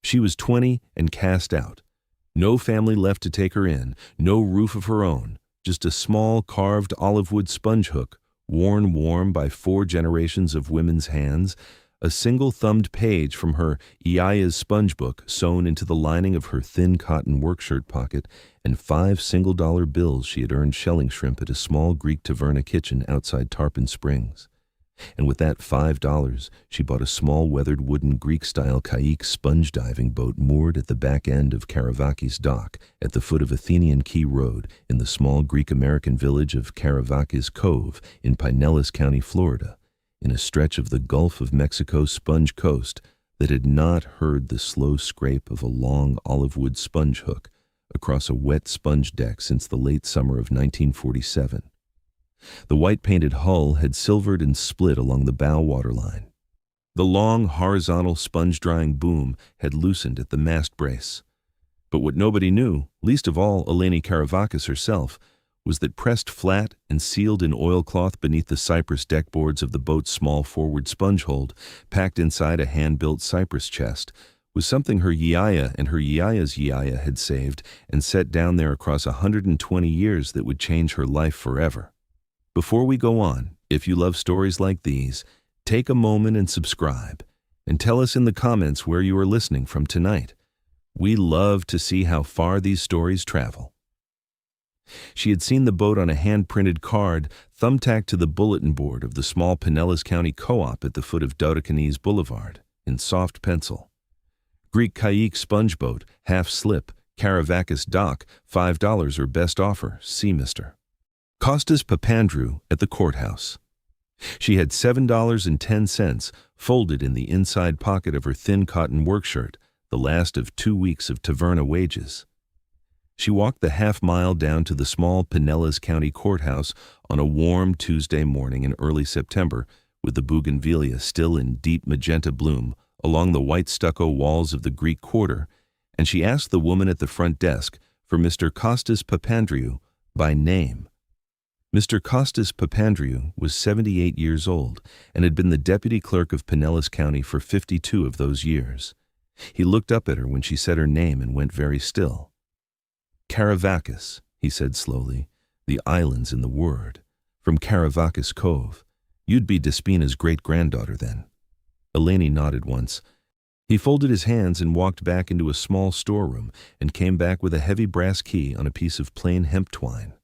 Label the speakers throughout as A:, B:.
A: She was 20 and cast out. No family left to take her in, no roof of her own, just a small carved olive wood sponge hook, worn warm by 4 generations of women's hands, a single-thumbed page from her Yiayia's sponge book sewn into the lining of her thin cotton workshirt pocket, and 5 single-dollar bills she had earned shelling shrimp at a small Greek taverna kitchen outside Tarpon Springs. And with that $5, she bought a small weathered wooden Greek-style kayak sponge diving boat moored at the back end of Karavakis dock at the foot of Athenian Key Road in the small Greek-American village of Karavakis Cove in Pinellas County, Florida, in a stretch of the Gulf of Mexico sponge coast that had not heard the slow scrape of a long olive wood sponge hook across a wet sponge deck since the late summer of 1947. The white-painted hull had silvered and split along the bow waterline. The long, horizontal sponge-drying boom had loosened at the mast brace. But what nobody knew, least of all Eleni Karavakis herself, was that pressed flat and sealed in oilcloth beneath the cypress deckboards of the boat's small forward sponge hold, packed inside a hand-built cypress chest, was something her Yiayia and her Yiayia's Yiayia had saved and set down there across 120 years that would change her life forever. Before we go on, if you love stories like these, take a moment and subscribe, and tell us in the comments where you are listening from tonight. We love to see how far these stories travel. She had seen the boat on a hand-printed card thumbtacked to the bulletin board of the small Pinellas County Co-op at the foot of Dodecanese Boulevard, in soft pencil. Greek kayak sponge boat, half-slip, Karavakis dock, $5 or best offer, see Mr. Costas Papandreou at the courthouse. She had $7.10 folded in the inside pocket of her thin cotton workshirt, the last of 2 weeks of taverna wages. She walked the half-mile down to the small Pinellas County courthouse on a warm Tuesday morning in early September, with the bougainvillea still in deep magenta bloom along the white stucco walls of the Greek quarter, and she asked the woman at the front desk for Mr. Costas Papandreou by name. Mr. Costas Papandreou was 78 years old and had been the deputy clerk of Pinellas County for 52 of those years. He looked up at her when she said her name and went very still. Karavakis, he said slowly, the islands in the word, from Karavakis Cove. You'd be Despina's great-granddaughter then. Eleni nodded once. He folded his hands and walked back into a small storeroom and came back with a heavy brass key on a piece of plain hemp twine.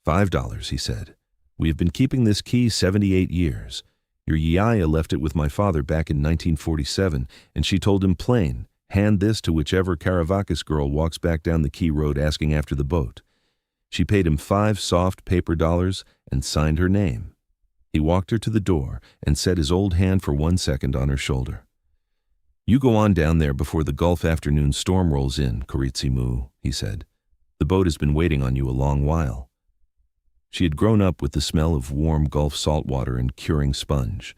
A: $5, he said. We have been keeping this key 78 years. Your Yiayia left it with my father back in 1947, and she told him plain, hand this to whichever Karavakis girl walks back down the Key Road asking after the boat. She paid him 5 soft paper dollars and signed her name. He walked her to the door and set his old hand for 1 second on her shoulder. You go on down there before the Gulf afternoon storm rolls in, Koritsimu, he said. The boat has been waiting on you a long while. She had grown up with the smell of warm Gulf salt water and curing sponge,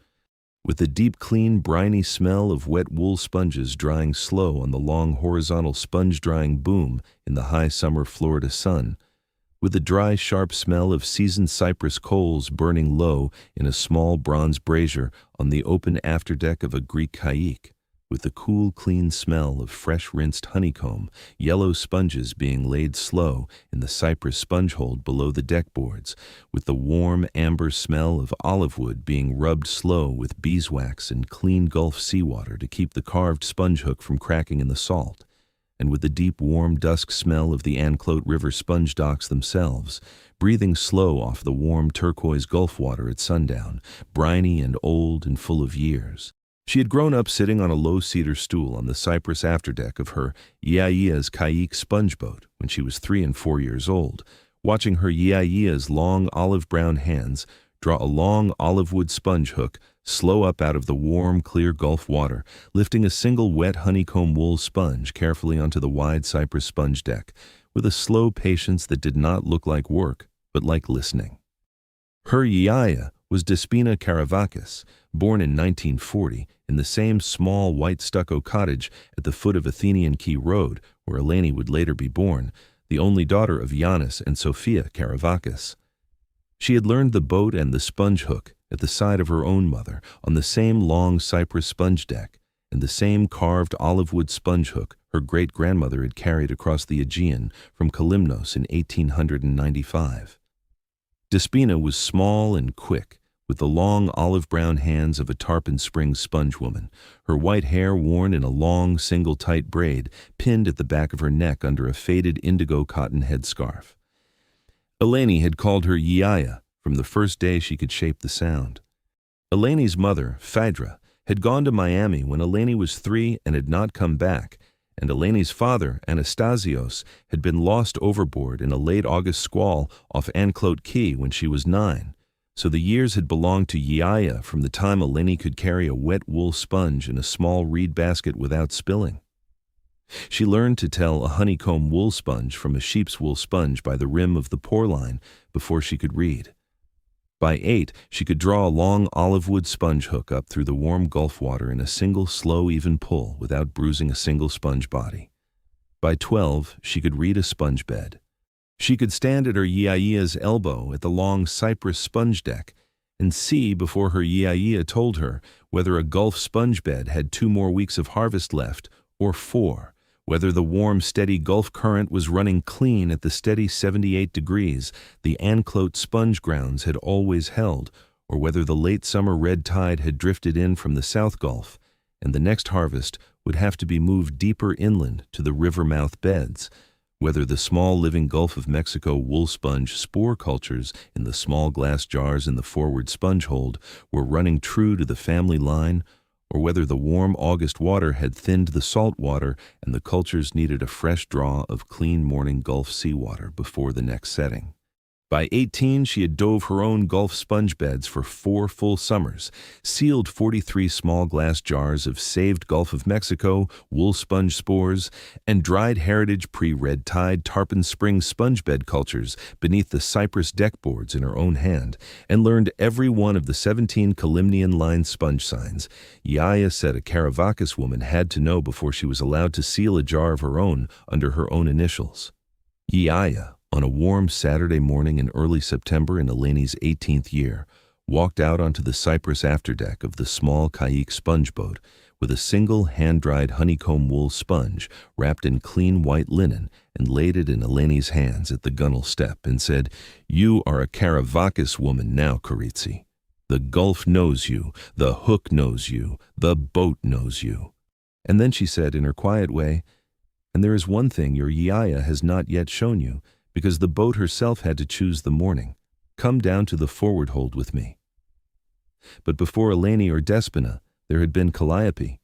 A: with the deep, clean, briny smell of wet wool sponges drying slow on the long horizontal sponge-drying boom in the high summer Florida sun, with the dry, sharp smell of seasoned cypress coals burning low in a small bronze brazier on the open afterdeck of a Greek kayak, with the cool, clean smell of fresh rinsed honeycomb, yellow sponges being laid slow in the cypress sponge hold below the deckboards, with the warm amber smell of olive wood being rubbed slow with beeswax and clean Gulf seawater to keep the carved sponge hook from cracking in the salt, and with the deep warm dusk smell of the Anclote River sponge docks themselves, breathing slow off the warm turquoise Gulf water at sundown, briny and old and full of years. She had grown up sitting on a low cedar stool on the cypress afterdeck of her Yiayia's kayak sponge boat when she was 3 and 4 years old, watching her Yiayia's long olive-brown hands draw a long olive wood sponge hook slow up out of the warm, clear Gulf water, lifting a single wet honeycomb wool sponge carefully onto the wide cypress sponge deck, with a slow patience that did not look like work, but like listening. Her Yiayia was Despina Karavakis, born in 1940 in the same small white stucco cottage at the foot of Athenian Key Road, where Eleni would later be born, the only daughter of Yannis and Sophia Karavakis. She had learned the boat and the sponge hook at the side of her own mother on the same long cypress sponge deck, and the same carved olive wood sponge hook her great-grandmother had carried across the Aegean from Kalymnos in 1895. Despina was small and quick, with the long olive-brown hands of a Tarpon Springs sponge woman, her white hair worn in a long, single tight braid pinned at the back of her neck under a faded indigo cotton headscarf. Eleni had called her Yiayia from the first day she could shape the sound. Eleni's mother, Phaedra, had gone to Miami when Eleni was 3 and had not come back, and Eleni's father, Anastasios, had been lost overboard in a late August squall off Anclote Key when she was 9. So the years had belonged to Yiayia from the time Eleni could carry a wet wool sponge in a small reed basket without spilling. She learned to tell a honeycomb wool sponge from a sheep's wool sponge by the rim of the pour line before she could read. By 8, she could draw a long olive wood sponge hook up through the warm Gulf water in a single slow even pull without bruising a single sponge body. By 12, she could read a sponge bed. She could stand at her Yiayia's elbow at the long cypress sponge deck and see before her Yiayia told her whether a Gulf sponge bed had 2 more weeks of harvest left or 4, whether the warm, steady Gulf current was running clean at the steady 78 degrees the Anclote sponge grounds had always held, or whether the late summer red tide had drifted in from the South Gulf, and the next harvest would have to be moved deeper inland to the river mouth beds, whether the small living Gulf of Mexico wool sponge spore cultures in the small glass jars in the forward sponge hold were running true to the family line, or whether the warm August water had thinned the salt water and the cultures needed a fresh draw of clean morning Gulf seawater before the next setting. By 18, she had dove her own Gulf sponge beds for 4 full summers, sealed 43 small glass jars of saved Gulf of Mexico wool sponge spores, and dried heritage pre-red tide Tarpon Springs sponge bed cultures beneath the cypress deck boards in her own hand, and learned every one of the 17 Calymnian-lined sponge signs Yiayia said a Caravakis woman had to know before she was allowed to seal a jar of her own under her own initials. Yiayia, on a warm Saturday morning in early September in Eleni's 18th year, walked out onto the cypress afterdeck of the small Calliope sponge boat with a single hand-dried honeycomb wool sponge wrapped in clean white linen and laid it in Eleni's hands at the gunwale step and said, "You are a Caravakis woman now, Corizzi. The Gulf knows you, the hook knows you, the boat knows you." And then she said in her quiet way, "And there is one thing your Yiayia has not yet shown you, because the boat herself had to choose the morning. Come down to the forward hold with me." But before Eleni or Despina, there had been Calliope.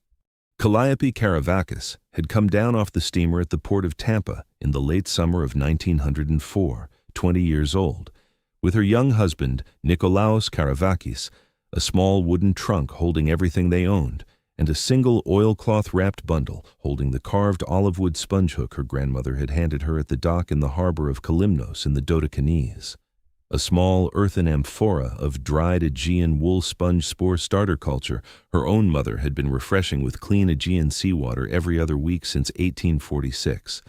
A: Calliope Caravakis had come down off the steamer at the port of Tampa in the late summer of 1904, 20 years old, with her young husband, Nikolaos Caravakis, a small wooden trunk holding everything they owned, and a single oilcloth-wrapped bundle holding the carved olive wood sponge hook her grandmother had handed her at the dock in the harbor of Kalymnos in the Dodecanese. A small earthen amphora of dried Aegean wool sponge spore starter culture her own mother had been refreshing with clean Aegean seawater every other week since 1846.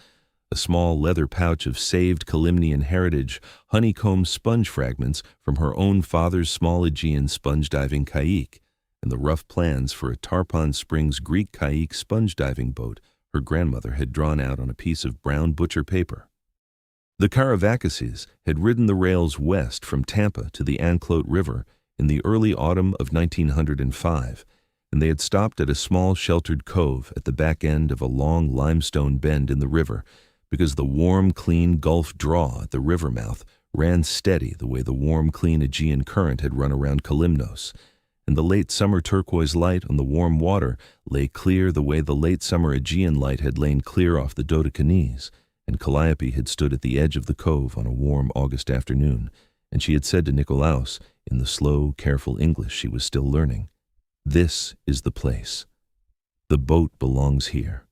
A: A small leather pouch of saved Calymnian heritage honeycomb sponge fragments from her own father's small Aegean sponge diving kayak, and the rough plans for a Tarpon Springs Greek kayak sponge diving boat her grandmother had drawn out on a piece of brown butcher paper. The Caravakises had ridden the rails west from Tampa to the Anclote River in the early autumn of 1905, and they had stopped at a small sheltered cove at the back end of a long limestone bend in the river because the warm, clean Gulf draw at the river mouth ran steady the way the warm, clean Aegean current had run around Kalymnos, and the late summer turquoise light on the warm water lay clear the way the late summer Aegean light had lain clear off the Dodecanese, and Calliope had stood at the edge of the cove on a warm August afternoon, and she had said to Nikolaos, in the slow, careful English she was still learning, "This is the place. The boat belongs here.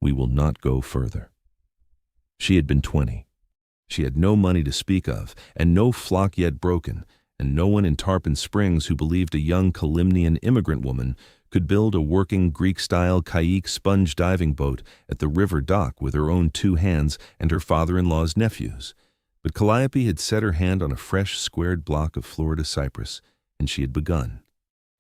A: We will not go further." She had been 20. She had no money to speak of, and no flock yet broken, and no one in Tarpon Springs who believed a young Calymnian immigrant woman could build a working Greek-style kayak sponge diving boat at the river dock with her own 2 hands and her father-in-law's nephews. But Calliope had set her hand on a fresh, squared block of Florida cypress, and she had begun.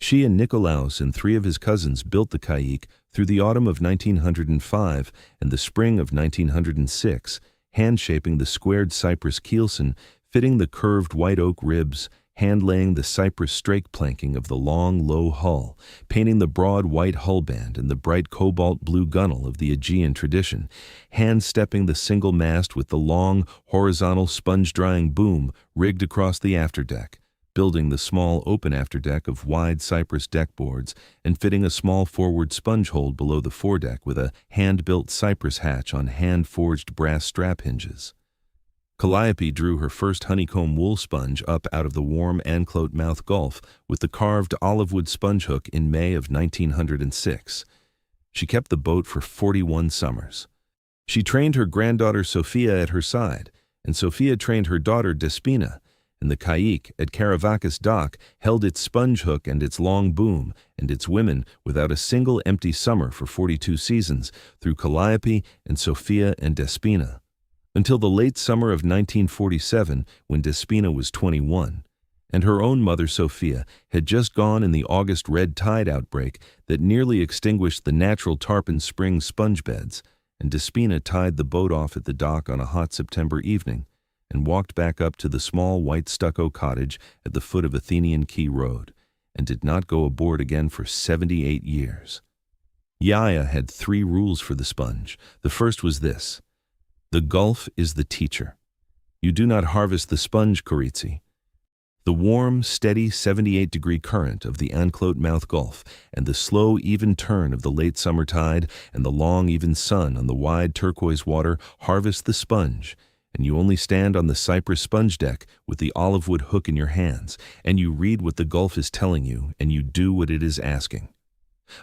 A: She and Nikolaus and 3 of his cousins built the Calliope through the autumn of 1905 and the spring of 1906, hand-shaping the squared cypress keelson, fitting the curved white oak ribs, hand-laying the cypress strake planking of the long, low hull, painting the broad white hull band and the bright cobalt blue gunwale of the Aegean tradition, hand-stepping the single mast with the long, horizontal sponge-drying boom rigged across the afterdeck, building the small open afterdeck of wide cypress deckboards and fitting a small forward sponge hold below the foredeck with a hand-built cypress hatch on hand-forged brass strap hinges. Calliope drew her first honeycomb wool sponge up out of the warm Anclote Mouth Gulf with the carved olive wood sponge hook in May of 1906. She kept the boat for 41 summers. She trained her granddaughter Sophia at her side, and Sophia trained her daughter Despina, and the Calliope at Caravacas dock held its sponge hook and its long boom and its women without a single empty summer for 42 seasons through Calliope and Sophia and Despina, until the late summer of 1947 when Despina was 21, and her own mother Sophia had just gone in the August red tide outbreak that nearly extinguished the natural tarpon spring sponge beds, and Despina tied the boat off at the dock on a hot September evening and walked back up to the small white stucco cottage at the foot of Athenian Quay Road, and did not go aboard again for 78 years. Yiayia had 3 rules for the sponge. The first was this: the Gulf is the teacher. You do not harvest the sponge, Corizzi. The warm, steady 78-degree current of the Anclote Mouth Gulf and the slow, even turn of the late summer tide and the long, even sun on the wide turquoise water harvest the sponge, and you only stand on the cypress sponge deck with the olive wood hook in your hands, and you read what the Gulf is telling you, and you do what it is asking.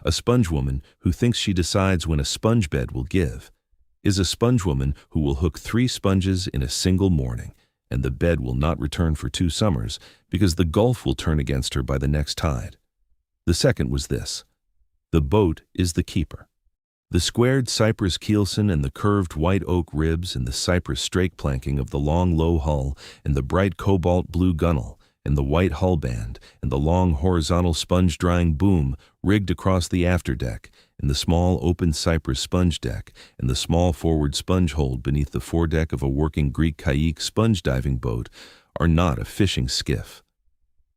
A: A sponge woman who thinks she decides when a sponge bed will give is a sponge woman who will hook 3 sponges in a single morning, and the bed will not return for 2 summers because the Gulf will turn against her by the next tide. The second was this: the boat is the keeper. The squared cypress keelson and the curved white oak ribs and the cypress strake planking of the long low hull and the bright cobalt blue gunwale and the white hull band and the long horizontal sponge drying boom rigged across the afterdeck and the small open cypress sponge deck and the small forward sponge hold beneath the foredeck of a working Greek Calliope sponge diving boat are not a fishing skiff.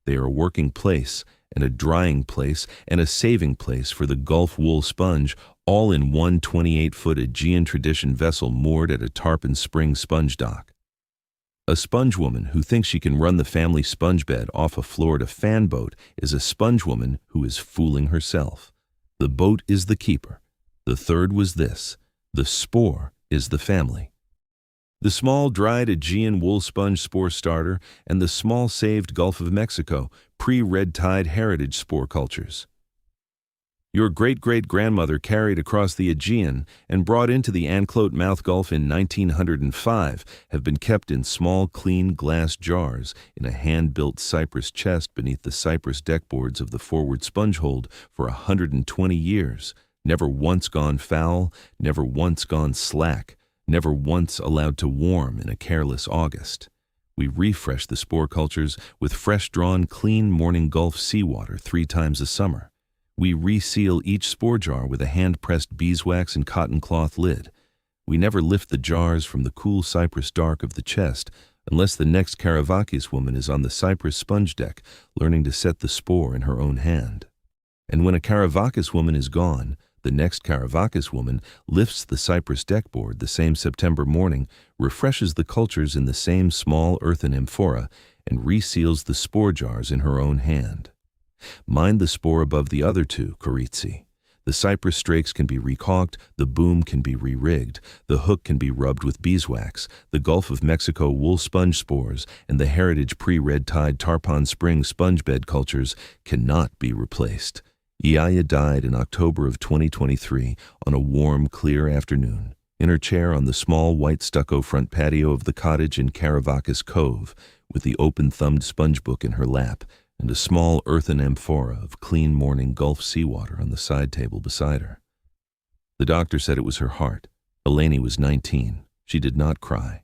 A: They are a working place and a drying place and a saving place for the Gulf wool sponge, all in one 28-foot Aegean tradition vessel moored at a tarpon spring sponge dock. A sponge woman who thinks she can run the family sponge bed off a Florida fan boat is a sponge woman who is fooling herself. The boat is the keeper. The third was this: the spore is the family. The small dried Aegean wool sponge spore starter and the small saved Gulf of Mexico pre-red tide heritage spore cultures. Your great-great-grandmother carried across the Aegean and brought into the Anclote Mouth Gulf in 1905 have been kept in small, clean glass jars in a hand-built cypress chest beneath the cypress deckboards of the forward sponge hold for 120 years, never once gone foul, never once gone slack, never once allowed to warm in a careless August. We refresh the spore cultures with fresh-drawn, clean morning Gulf seawater 3 times a summer. We reseal each spore jar with a hand-pressed beeswax and cotton cloth lid. We never lift the jars from the cool cypress dark of the chest unless the next Caravacas woman is on the cypress sponge deck learning to set the spore in her own hand. And when a Caravacas woman is gone, the next Caravacas woman lifts the cypress deckboard the same September morning, refreshes the cultures in the same small earthen amphora, and reseals the spore jars in her own hand. Mind the spore above the other 2, Corizzi. The cypress strakes can be recaulked, the boom can be re-rigged, the hook can be rubbed with beeswax, the Gulf of Mexico wool sponge spores and the heritage pre-red tide tarpon spring sponge bed cultures cannot be replaced. Yiayia died in October of 2023 on a warm, clear afternoon, in her chair on the small white stucco front patio of the cottage in Caravacas Cove, with the open-thumbed sponge book in her lap, and a small earthen amphora of clean morning Gulf seawater on the side table beside her. The doctor said it was her heart. Eleni was 19. She did not cry.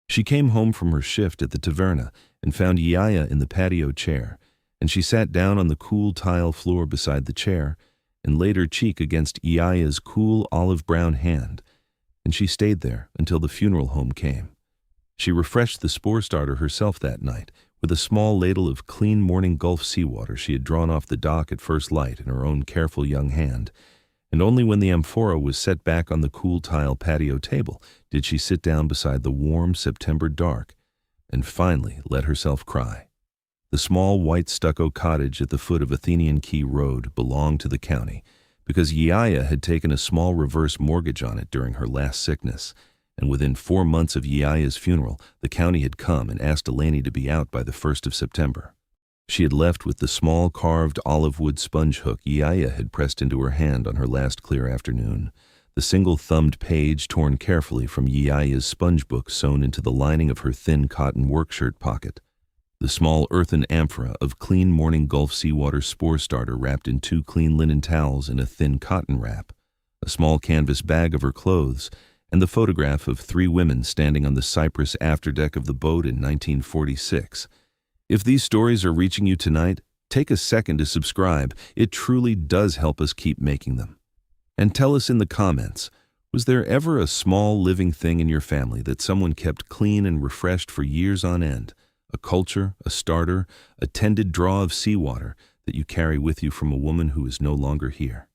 A: She came home from her shift at the taverna and found Yiayia in the patio chair, and she sat down on the cool tile floor beside the chair and laid her cheek against Yiayia's cool olive-brown hand, and she stayed there until the funeral home came. She refreshed the spore starter herself that night with a small ladle of clean morning Gulf seawater she had drawn off the dock at first light in her own careful young hand, and only when the amphora was set back on the cool tile patio table did she sit down beside the warm September dark and finally let herself cry. The small white stucco cottage at the foot of Athenian Quay Road belonged to the county because Yiayia had taken a small reverse mortgage on it during her last sickness, and within 4 months of Yiayia's funeral, the county had come and asked Eleni to be out by the 1st of September. She had left with the small carved olive wood sponge hook Yiayia had pressed into her hand on her last clear afternoon, the single-thumbed page torn carefully from Yiayia's sponge book sewn into the lining of her thin cotton workshirt pocket, the small earthen amphora of clean morning Gulf seawater spore starter wrapped in 2 clean linen towels in a thin cotton wrap, a small canvas bag of her clothes, and the photograph of 3 women standing on the cypress afterdeck of the boat in 1946. If these stories are reaching you tonight, take a second to subscribe. It truly does help us keep making them. And tell us in the comments, was there ever a small living thing in your family that someone kept clean and refreshed for years on end? A culture, a starter, a tended draw of seawater that you carry with you from a woman who is no longer here.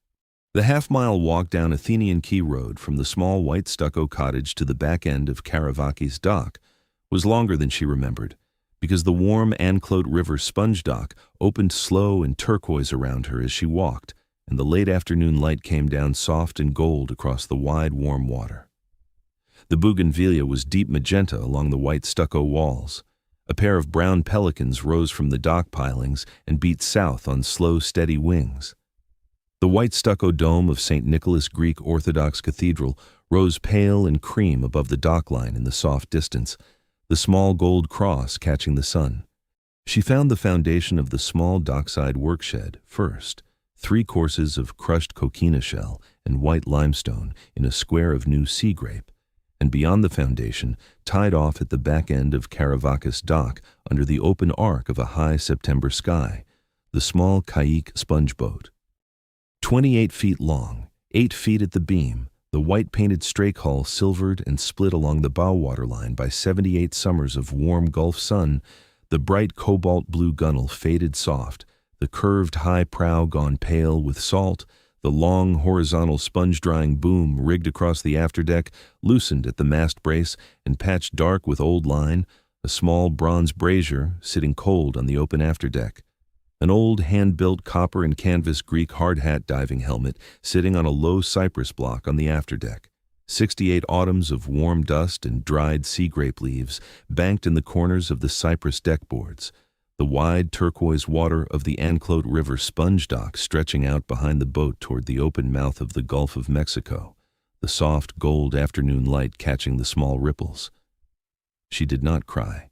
A: The half-mile walk down Athenian Quay Road from the small white stucco cottage to the back end of Karavaki's dock was longer than she remembered, because the warm Anclote River sponge dock opened slow and turquoise around her as she walked, and the late afternoon light came down soft and gold across the wide, warm water. The bougainvillea was deep magenta along the white stucco walls. A pair of brown pelicans rose from the dock pilings and beat south on slow, steady wings. The white stucco dome of St. Nicholas Greek Orthodox Cathedral rose pale and cream above the dock line in the soft distance, the small gold cross catching the sun. She found the foundation of the small dockside workshed first, 3 courses of crushed coquina shell and white limestone in a square of new sea grape, and beyond the foundation, tied off at the back end of Karavakis dock under the open arc of a high September sky, the small Calliope sponge boat. 28 feet long, 8 feet at the beam, the white-painted strake hull silvered and split along the bow waterline by 78 summers of warm Gulf sun, the bright cobalt blue gunnel faded soft, the curved high prow gone pale with salt, the long horizontal sponge-drying boom rigged across the afterdeck, loosened at the mast brace and patched dark with old line, a small bronze brazier sitting cold on the open afterdeck, an old hand-built copper and canvas Greek hard-hat diving helmet sitting on a low cypress block on the afterdeck, 68 autumns of warm dust and dried sea grape leaves banked in the corners of the cypress deckboards, the wide turquoise water of the Anclote River sponge dock stretching out behind the boat toward the open mouth of the Gulf of Mexico, the soft gold afternoon light catching the small ripples. She did not cry.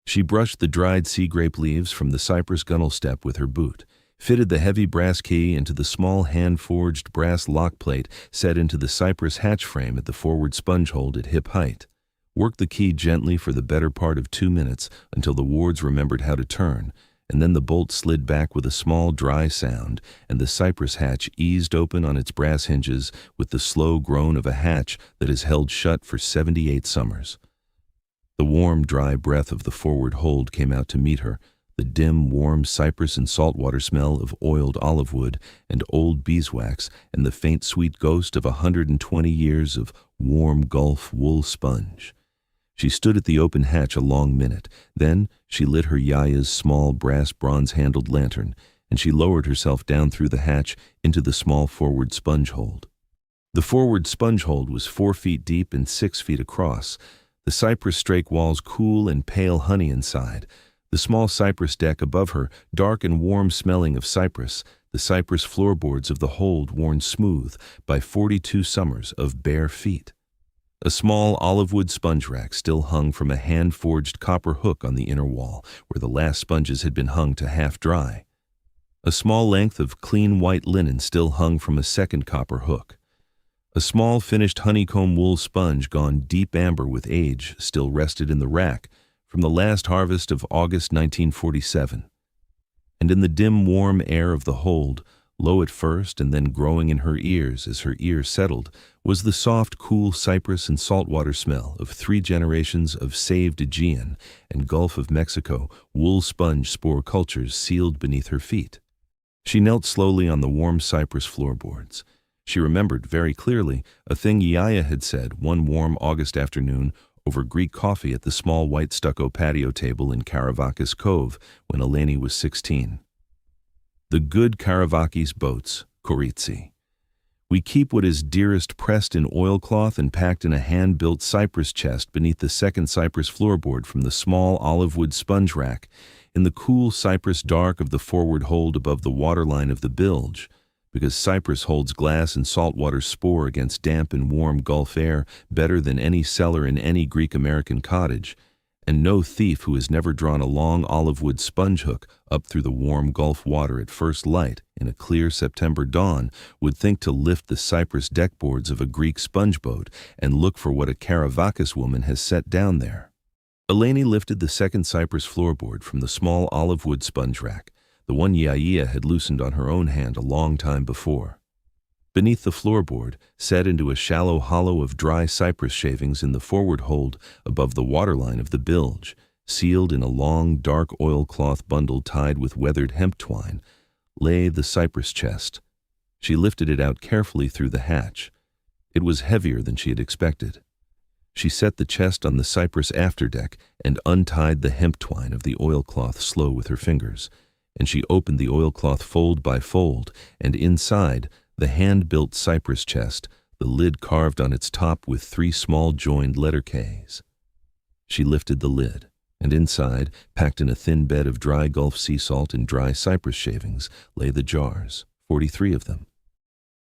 A: She brushed the dried sea grape leaves from the cypress gunnel step with her boot, fitted the heavy brass key into the small hand-forged brass lock plate set into the cypress hatch frame at the forward sponge hold at hip height, worked the key gently for the better part of 2 minutes until the wards remembered how to turn, and then the bolt slid back with a small dry sound, and the cypress hatch eased open on its brass hinges with the slow groan of a hatch that has held shut for 78 summers. The warm, dry breath of the forward hold came out to meet her, the dim, warm cypress and saltwater smell of oiled olive wood and old beeswax, and the faint, sweet ghost of 120 years of warm Gulf wool sponge. She stood at the open hatch a long minute. Then she lit her Yiayia's small brass bronze-handled lantern, and she lowered herself down through the hatch into the small forward sponge hold. The forward sponge hold was 4 feet deep and 6 feet across, the cypress strake walls cool and pale honey inside, the small cypress deck above her dark and warm smelling of cypress, the cypress floorboards of the hold worn smooth by 42 summers of bare feet. A small olive wood sponge rack still hung from a hand-forged copper hook on the inner wall, where the last sponges had been hung to half dry. A small length of clean white linen still hung from a second copper hook. A small finished honeycomb wool sponge gone deep amber with age still rested in the rack from the last harvest of August 1947. and in the dim warm air of the hold, low at first and then growing in her ears as her ears settled, was the soft, cool cypress and saltwater smell of 3 generations of saved Aegean and Gulf of Mexico wool sponge spore cultures sealed beneath her feet. She knelt slowly on the warm cypress floorboards. She remembered very clearly a thing Yiayia had said one warm August afternoon over Greek coffee at the small white stucco patio table in Karavakis Cove when Eleni was 16. The good Karavakis boats, Koritsi. We keep what is dearest pressed in oilcloth and packed in a hand-built cypress chest beneath the second cypress floorboard from the small olive wood sponge rack in the cool cypress dark of the forward hold above the waterline of the bilge, because cypress holds glass and saltwater spore against damp and warm Gulf air better than any cellar in any Greek-American cottage, and no thief who has never drawn a long olive wood sponge hook up through the warm Gulf water at first light in a clear September dawn would think to lift the cypress deckboards of a Greek sponge boat and look for what a Karavakis woman has set down there. Eleni lifted the second cypress floorboard from the small olive wood sponge rack, the one Yiayia had loosened on her own hand a long time before. Beneath the floorboard, set into a shallow hollow of dry cypress shavings in the forward hold above the waterline of the bilge, sealed in a long, dark oilcloth bundle tied with weathered hemp twine, lay the cypress chest. She lifted it out carefully through the hatch. It was heavier than she had expected. She set the chest on the cypress afterdeck and untied the hemp twine of the oilcloth slow with her fingers, and she opened the oilcloth fold by fold, and inside, the hand-built cypress chest, the lid carved on its top with 3 small joined letter Ks. She lifted the lid, and inside, packed in a thin bed of dry Gulf sea salt and dry cypress shavings, lay the jars, 43 of them.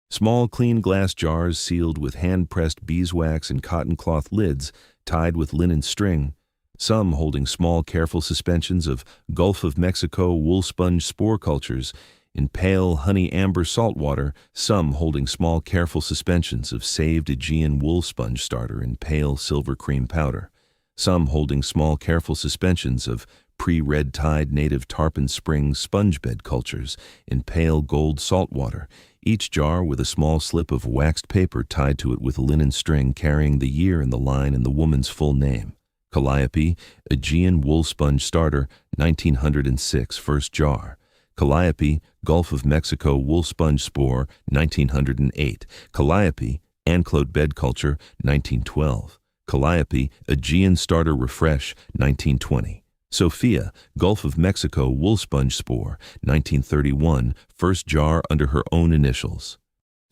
A: Small clean glass jars sealed with hand-pressed beeswax and cotton cloth lids tied with linen string, some holding small careful suspensions of Gulf of Mexico wool sponge spore cultures in pale honey amber saltwater, some holding small careful suspensions of saved Aegean wool sponge starter in pale silver cream powder, some holding small careful suspensions of pre-red tide native Tarpon Springs sponge bed cultures in pale gold saltwater, each jar with a small slip of waxed paper tied to it with linen string carrying the year in the line and the woman's full name. Calliope, Aegean wool sponge starter, 1906, first jar. Calliope, Gulf of Mexico wool sponge spore, 1908. Calliope, Anclote bed culture, 1912. Calliope, Aegean starter refresh, 1920. Sophia, Gulf of Mexico wool sponge spore, 1931, first jar under her own initials.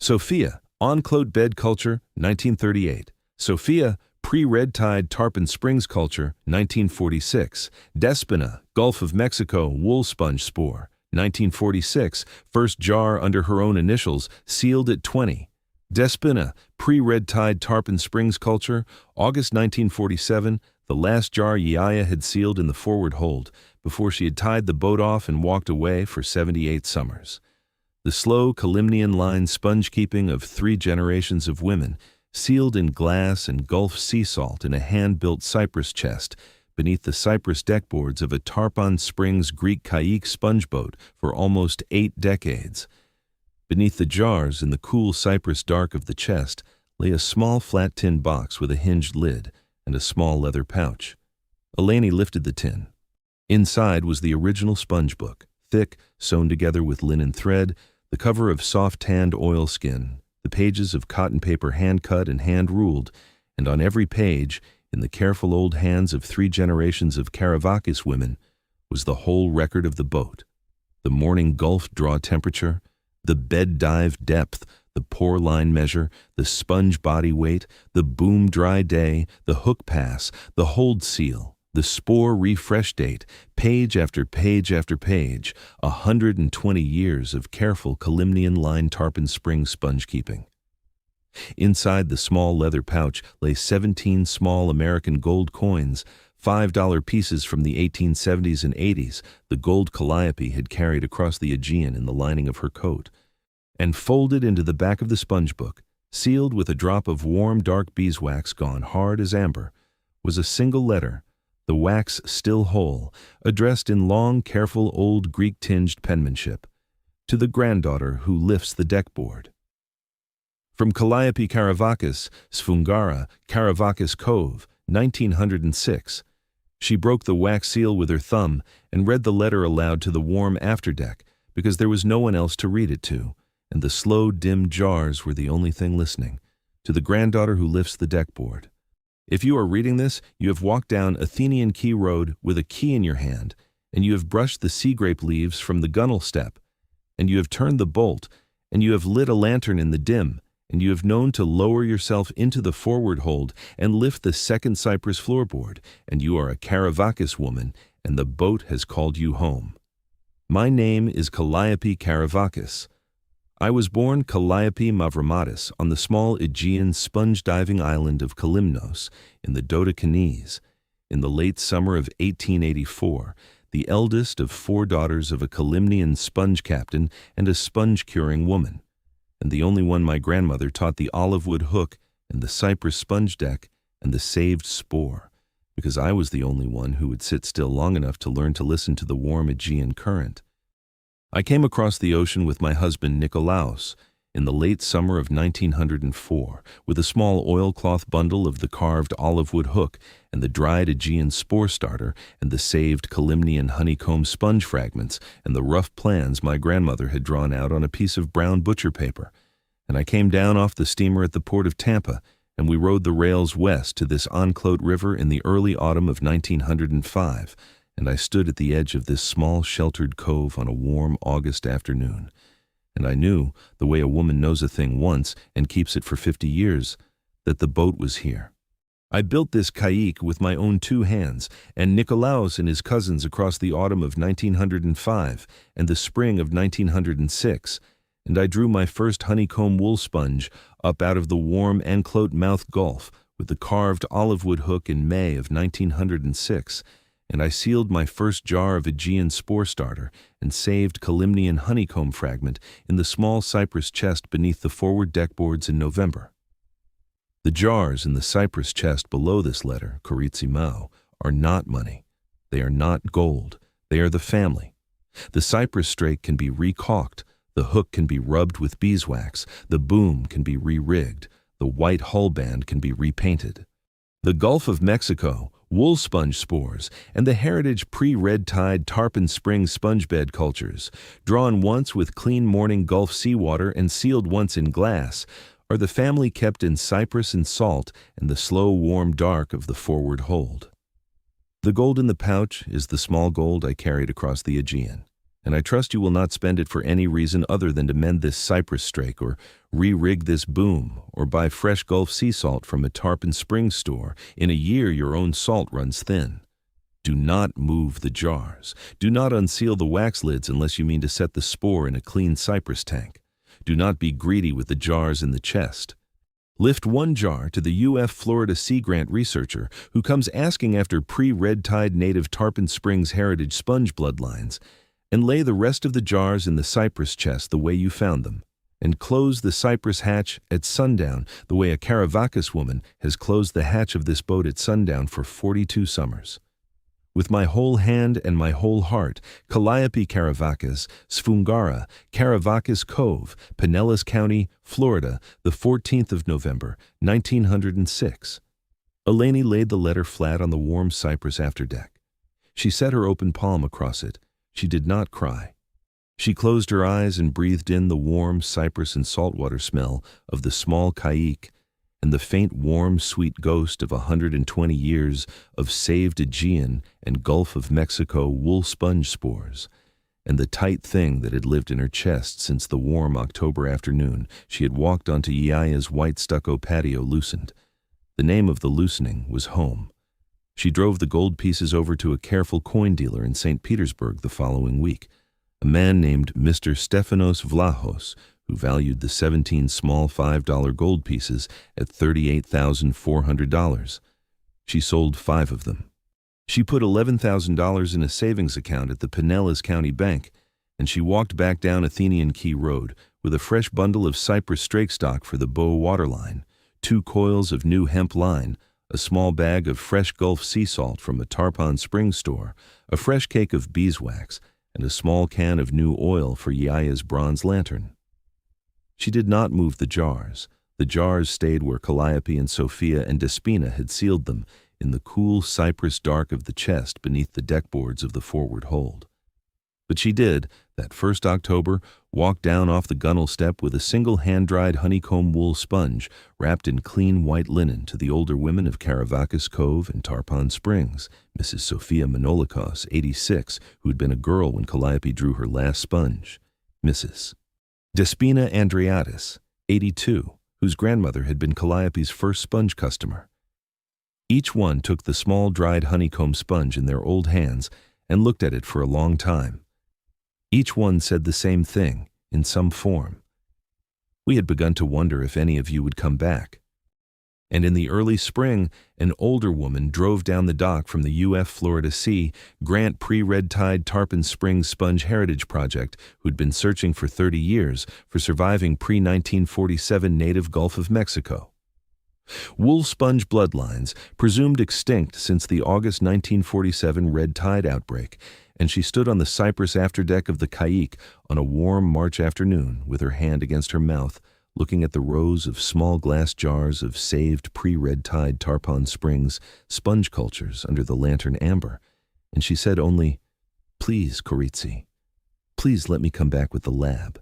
A: Sophia, Anclote bed culture, 1938. Sophia, pre-red tide Tarpon Springs culture, 1946. Despina, Gulf of Mexico wool sponge spore, 1946, first jar under her own initials, sealed at 20. Despina, pre-red tide Tarpon Springs culture, August 1947, the last jar Yiayia had sealed in the forward hold before she had tied the boat off and walked away for 78 summers. The slow Calymnian line sponge keeping of 3 generations of women, sealed in glass and Gulf sea salt in a hand-built cypress chest beneath the cypress deckboards of a Tarpon Springs Greek kayak sponge boat for almost 8 decades. Beneath the jars, in the cool cypress dark of the chest, lay a small flat tin box with a hinged lid and a small leather pouch. Eleni lifted the tin. Inside was the original sponge book, thick, sewn together with linen thread, the cover of soft-tanned oilskin, the pages of cotton paper hand-cut and hand-ruled, and on every page, in the careful old hands of 3 generations of Karavakis women, was the whole record of the boat, the morning Gulf draw temperature, the bed dive depth, the pour line measure, the sponge body weight, the boom dry day, the hook pass, the hold seal, the spore refresh date, page after page after page, 120 years of careful Calymnian line Tarpon Springs sponge keeping. Inside the small leather pouch lay 17 small American gold coins, $5 pieces from the 1870s and 80s the gold Calliope had carried across the Aegean in the lining of her coat. And folded into the back of the sponge book, sealed with a drop of warm dark beeswax gone hard as amber, was a single letter, the wax still whole, addressed in long, careful old Greek-tinged penmanship, to the granddaughter who lifts the deckboard. From Calliope Karavakis, Sfungara, Karavakis Cove, 1906. She broke the wax seal with her thumb and read the letter aloud to the warm afterdeck because there was no one else to read it to, and the slow, dim jars were the only thing listening, to the granddaughter who lifts the deckboard. If you are reading this, you have walked down Athenian Quay Road with a key in your hand, and you have brushed the sea grape leaves from the gunwale step, and you have turned the bolt, and you have lit a lantern in the dim, and you have known to lower yourself into the forward hold and lift the second cypress floorboard, and you are a Karavakis woman, and the boat has called you home. My name is Calliope Karavakis. I was born Calliope Mavromatis on the small Aegean sponge-diving island of Kalymnos in the Dodecanese in the late summer of 1884, the eldest of 4 daughters of a Kalymnian sponge captain and a sponge-curing woman, and the only one my grandmother taught the olive wood hook and the cypress sponge deck and the saved spore, because I was the only one who would sit still long enough to learn to listen to the warm Aegean current. I came across the ocean with my husband Nikolaos in the late summer of 1904 with a small oilcloth bundle of the carved olive wood hook and the dried Aegean spore starter and the saved Kalymnian honeycomb sponge fragments and the rough plans my grandmother had drawn out on a piece of brown butcher paper. And I came down off the steamer at the port of Tampa, and we rode the rails west to this Enclote River in the early autumn of 1905, and I stood at the edge of this small sheltered cove on a warm August afternoon. And I knew, the way a woman knows a thing once and keeps it for 50 years, that the boat was here. I built this kayak with my own 2 hands, and Nikolaos and his cousins across the autumn of 1905 and the spring of 1906, and I drew my first honeycomb wool sponge up out of the warm Enclote Mouth Gulf with the carved olive wood hook in May of 1906, and I sealed my first jar of Aegean spore starter and saved Kalymnian honeycomb fragment in the small cypress chest beneath the forward deckboards in November. The jars in the cypress chest below this letter, Koritsi Mao, are not money. They are not gold. They are the family. The cypress strake can be recaulked, the hook can be rubbed with beeswax, the boom can be re-rigged, the white hull band can be repainted. The Gulf of Mexico, wool sponge spores, and the heritage pre-red tide Tarpon Spring sponge bed cultures, drawn once with clean morning Gulf seawater and sealed once in glass, are the family kept in cypress and salt and the slow warm dark of the forward hold. The gold in the pouch is the small gold I carried across the Aegean, and I trust you will not spend it for any reason other than to mend this cypress strake or re-rig this boom or buy fresh Gulf sea salt from a Tarpon Springs store. In a year your own salt runs thin. Do not move the jars. Do not unseal the wax lids unless you mean to set the spore in a clean cypress tank. Do not be greedy with the jars in the chest. Lift 1 jar to the UF Florida Sea Grant researcher who comes asking after pre-red tide native Tarpon Springs heritage sponge bloodlines, and lay the rest of the jars in the cypress chest the way you found them, and close the cypress hatch at sundown the way a Karavakis woman has closed the hatch of this boat at sundown for 42 summers. With my whole hand and my whole heart, Calliope Karavakis, Sfungara, Karavakis Cove, Pinellas County, Florida, the 14th of November, 1906. Eleni laid the letter flat on the warm cypress afterdeck. She set her open palm across it. She did not cry. She closed her eyes and breathed in the warm cypress and saltwater smell of the small kayak and the faint, warm, sweet ghost of 120 years of saved Aegean and Gulf of Mexico wool sponge spores, and the tight thing that had lived in her chest since the warm October afternoon she had walked onto Yiayia's white stucco patio loosened. The name of the loosening was home. She drove the gold pieces over to a careful coin dealer in St. Petersburg the following week, a man named Mr. Stefanos Vlahos, who valued the 17 small $5 gold pieces at $38,400. She sold 5 of them. She put $11,000 in a savings account at the Pinellas County Bank, and she walked back down Athenian Quay Road with a fresh bundle of cypress strake stock for the bow waterline, 2 coils of new hemp line, a small bag of fresh Gulf sea salt from a Tarpon Springs store, a fresh cake of beeswax, and a small can of new oil for Yiayia's bronze lantern. She did not move the jars. The jars stayed where Calliope and Sophia and Despina had sealed them, in the cool cypress dark of the chest beneath the deckboards of the forward hold. But she did, that first October, walk down off the gunwale step with a single hand-dried honeycomb wool sponge wrapped in clean white linen to the older women of Caravacas Cove and Tarpon Springs, Mrs. Sophia Manolikos, 86, who'd been a girl when Calliope drew her last sponge, Mrs. Despina Andreatis, 82, whose grandmother had been Calliope's first sponge customer. Each one took the small dried honeycomb sponge in their old hands and looked at it for a long time. Each one said the same thing, in some form. We had begun to wonder if any of you would come back. And in the early spring, an older woman drove down the dock from the UF Florida Sea Grant Pre-Red Tide Tarpon Springs Sponge Heritage Project, who'd been searching for 30 years for surviving pre-1947 native Gulf of Mexico. Wool sponge bloodlines, presumed extinct since the August 1947 red tide outbreak, and she stood on the cypress afterdeck of the Calliope on a warm March afternoon with her hand against her mouth, looking at the rows of small glass jars of saved pre-red tide Tarpon Springs sponge cultures under the lantern amber, and she said only, "Please, Koritzi, please let me come back with the lab.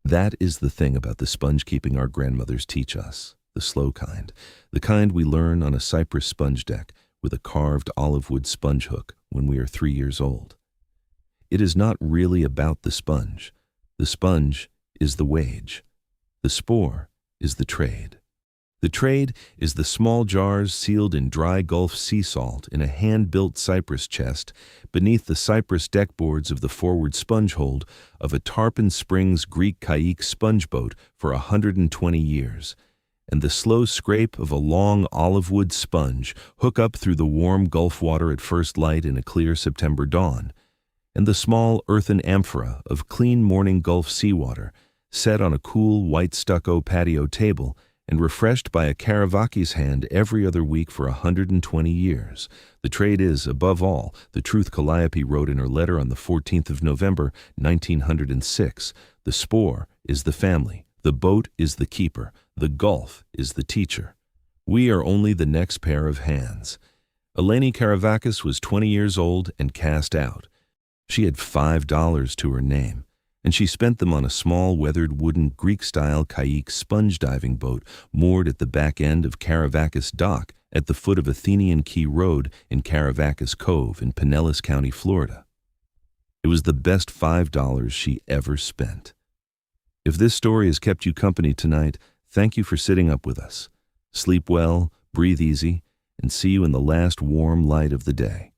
A: That is the thing about the sponge keeping our grandmothers teach us, the slow kind, the kind we learn on a cypress sponge deck with a carved olive wood sponge hook when we are 3 years old. It is not really about the sponge. The sponge is the wage. The spore is the trade. The trade is the small jars sealed in dry Gulf sea salt in a hand-built cypress chest beneath the cypress deckboards of the forward sponge hold of a Tarpon Springs Greek Calliope sponge boat for 120 years, and the slow scrape of a long olive wood sponge hook up through the warm Gulf water at first light in a clear September dawn, and the small earthen amphora of clean morning Gulf seawater set on a cool white stucco patio table and refreshed by a Caravaca's hand every other week for 120 years. The trade is, above all, the truth Calliope wrote in her letter on the 14th of November, 1906. The spore is the family, the boat is the keeper, the Gulf is the teacher. We are only the next pair of hands. Eleni Caravacas was 20 years old and cast out. She had $5 to her name, and she spent them on a small weathered wooden Greek-style Calliope sponge diving boat moored at the back end of Caravacas Dock at the foot of Athenian Key Road in Caravacas Cove in Pinellas County, Florida. It was the best $5 she ever spent. If this story has kept you company tonight, thank you for sitting up with us. Sleep well, breathe easy, and see you in the last warm light of the day.